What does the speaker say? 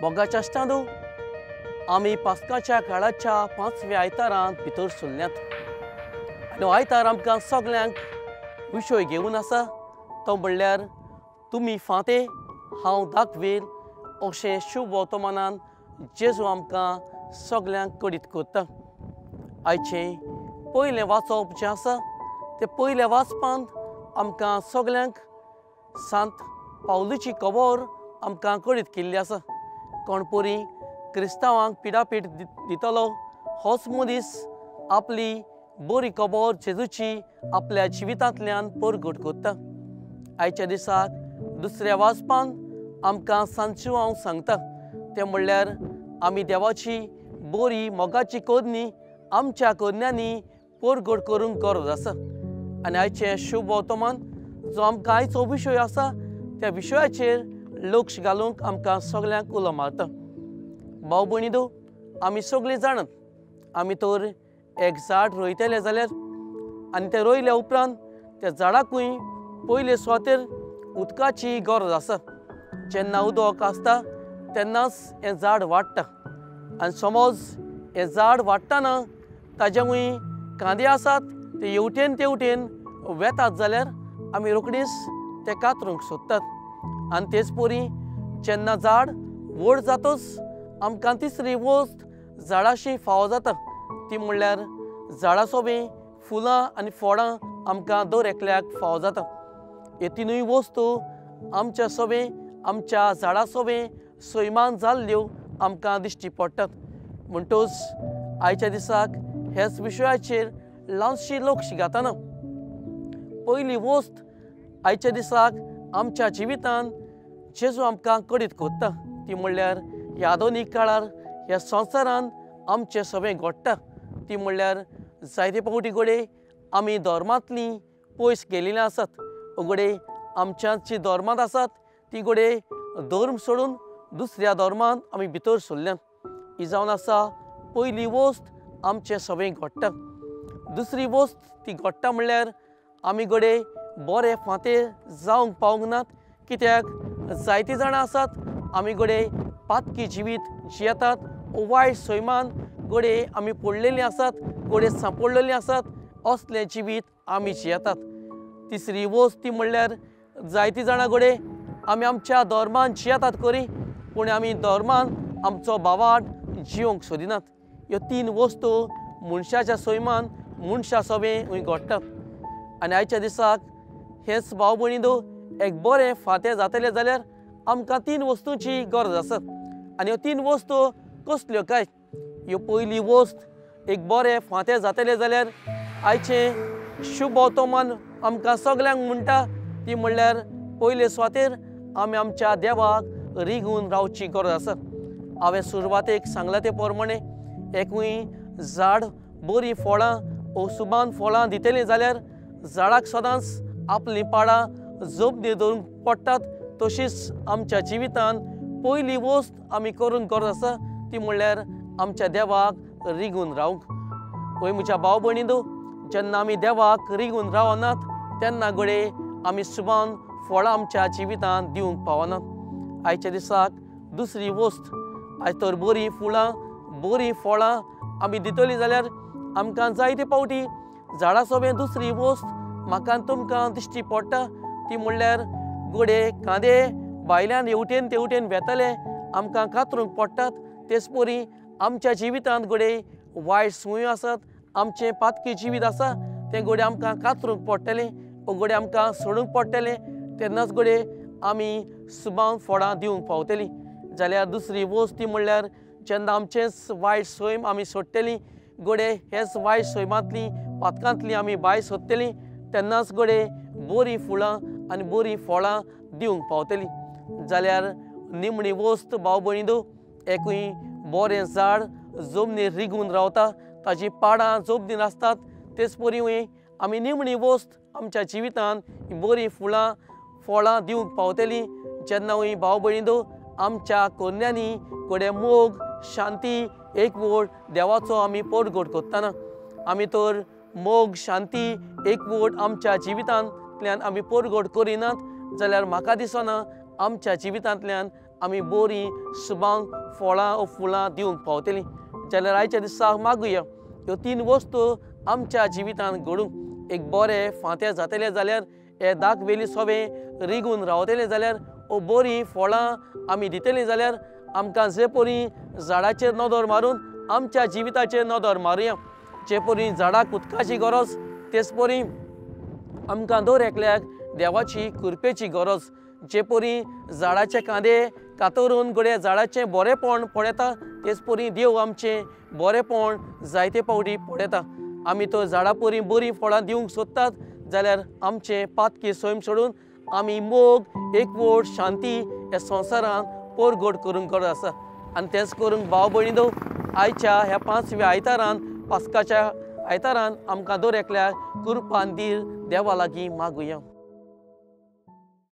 मोगाच्या आसतांदू आमी पास्काच्या काळाच्या 5व्या आयतारांत भितर सरल्यात आनी हो आयतार आमकां सगल्यांक विशय घेवन आसा तो म्हणल्यार तुमी फांते हांव दाखवेल अशें शुभ वर्तमानान जेजू आमकां सगल्यांक कळीत करता। आयचें पयलें वाचप जें आसा तें पयल्या वाचपांत आमकां सगल्यांक सांत पावलूची खबर आमकां कळीत केल्ली आसा। कोण परी क्रिस्तांवांक पिडापीठ दितलो होच मनीस आपली बरी खबर जेजूची आपल्या जिवितांतल्यान परगट करता। आयच्या दिसाक दुसऱ्या वाचपांत आमकां सांतचो हांव सांगता तें म्हणल्यार आमी देवाची बरी मोगाची कोदनी आमच्या कोदन्यांनी परगट करूंक गरज आसा। आनी आयचें शुभ वर्तमान जो आमकां आयचो विशय आसा त्या विशयाचेर लक्ष घालूंक आमकां सगल्यांक उलो मारता। भाव भयणीनो, आमी सगळीं जाणात आमी तर एक झाड रोयतले जाल्यार आनी तें रोयल्या उपरांत त्या झाडाकूय पयले सुवातेर उदकाची गरज आसा। जेन्ना उदक आसता तेन्नाच हें झाड वाडटा आनी समज हें झाड वाडटाना ताज्याकूय कांदे आसात ते हेवटेन तेवटेन वेतात जाल्यार आमी रोखडीच ते कातरूंक सोदतात। आनी तेच परी जेन्ना झाड व्हड जातच आमकां तिसरी वस्त झाडाशी फावो जाता ती म्हणल्यार झाडां सोबीं फुलां आनी फळां आमकां दर एकल्याक फावो जाता। हे तिनूय वस्तू आमच्या सोबीं आमच्या झाडां सोबीं सैमान जाल्ल्यो आमकां दिश्टी पडटात। म्हणटच आयच्या दिसाक हेच विशयाचेर ल्हानशी लक्ष घातना पयली वस्त आयच्या दिसाक आमच्या जिवितांत जेजू आमकां कळीत करता ती म्हणल्यार ह्या आधुनीक काळार ह्या संवसारांत आमचें सगळें घडटा ती म्हणल्यार जायते फावटी घडये आमी धर्मांतलीं पयस गेलेलीं आसात घडये आमच्या जी धर्मांत आसात ती घडये धर्म सोडून दुसऱ्या धर्मांत आमी भितर सरल्यात। ही जावन आसा पयली वस्त आमचें सगळें घडटा। दुसरी वस्त ती घडटा म्हणल्यार आमी घडये बरे फांते जावंक पावूंक नात कित्याक जायतीं जाणां आसात आमी घडये पातकी जिवीत जियेतात वायट सैमान घडये आमी पडलेलीं आसात घडये सांपडलेलीं आसात असलें जिवीत आमी जियेतात। तिसरी वस्त ती म्हणल्यार जायतीं जाणां घडये आमी आमच्या धर्मान जियेतात खरी पूण आमी धर्मान आमचो भावार्थ जिवंक सोदिनात। ह्यो तीन वस्तू मनशाच्या सैमान मनशा सोबीं घडटात। आनी आयच्या दिसाक हेच भाव भयणीनो एक बरें फांतें जातलें जाल्यार आमकां तीन वस्तूंची गरज आसा। आनी ह्यो तीन वस्तू कसल्यो काय? ह्यो पयली वस्त एक बरें फांतें जातलें जाल्यार आयचें शुभ वर्तमान आमकां सगल्यांक म्हणटा ती म्हणल्यार पयले सुवातेर आमी आमच्या देवाक रिगून रावची गरज आसा। हांवें सुरवातेक सांगलां ते प्रमाणे एकूय झाड बरीं फळां ओ सुबान फळां दितलीं जाल्यार झाडाक सदांच आपलीं पाडां जपनीर दवरूंक पडटात। तशीच आमच्या जिवितांत पयली वस्त आमी करूंक गरज आसा ती म्हणल्यार आमच्या देवाक रिगून रावंक। पळय म्हज्या भाव भयणीनो, जेन्ना आमी देवाक रिगून रावनात तेन्ना घडये आमी सुबान फळां आमच्या जिवितांत दिवंक पावनात। आयच्या दिसाक दुसरी वस्त आयज तर बरीं फुलां बरीं फळां आमी दितलीं जाल्यार आमकां जायते फावटी झाडां सोबीं दुसरी वस्त म्हाका तुमकां दिश्टी पडटा ती म्हणल्यार घडये कांदे भायल्यान हेवटेन तेवटेन वेतले आमकां कातरूंक पडटात। तेच परी आमच्या जिवितांत घडये वायट संवय आसात आमचें पातकी जिवीत आसा तें घडये आमकां कातरूंक पडटलें घडये आमकां सोडूंक पडटलें तेन्नाच घडये आमी सुबान फळां दिवंक पावतलीं। जाल्यार दुसरी वस्त ती म्हणल्यार जेन्ना आमचेंच वायट सैम आमी सोडटलीं घडये हेच वायट सैमांतलीं पातकांतलीं आमी भायर सरतलीं तेन्नाच घडये बरीं फुलां आनी बरीं फळां दिवंक पावतलीं। जाल्यार निमणी वस्त भाव भयणीनो एकूय बरें झाड जमनीर रिगून रावता ताजी पाडां जमनीर आसतात तेच परी आमी निमणी वस्त आमच्या जिवितांत बरीं फुलां फळां दिवंक पावतलीं जेन्ना भाव भयणीनो आमच्या कोन्यांनी घडये मोग शांती एकवट देवाचो आमी परगट करतना आमी तर मोग शांती एकवट आमच्या जिवितांतल्यान आमी परगट करिनात जाल्यार म्हाका दिसना आमच्या जिवितांतल्यान आमी बरी सुबांक फळां व फुलां दिवंक पावतलीं जाल्यार आयच्या दिसाक मागुया ह्यो 3 वस्तू आमच्या जिवितांत घडूंक एक बरें फांतें जातलें जाल्यार हे दाखवेली सोबें रिगून रावतलें जाल्यार ओ बरीं फळां आमी दितलीं जाल्यार आमकां जे परी झाडाचेर नदर मारून आमच्या जिविताचेर नदर मारुया जे परी झाडाक उदकाची गरज तेच परी आमकां दर एकल्याक देवाची कृपेची गरज जे परी झाडाचे कांदे कातरून घडये झाडाचें बरेंपण पळयता तेच परी देव आमचें बरेंपण जायते फावटी पळयता आमी तो झाडां परी बरीं फळां दिवंक सोदतात जाल्यार आमचें पातकी सैम सोडून आमी मोग एकवट शांती ह्या संवसारांत परगट करूंक गरज आसा आनी तेंच करूंक भाव भयणीनो आयच्या ह्या 5व्या आयतारान पास्काच्या आयतारान आमकां दर एकल्याक कृपान दीर देवा लागीं मागुया.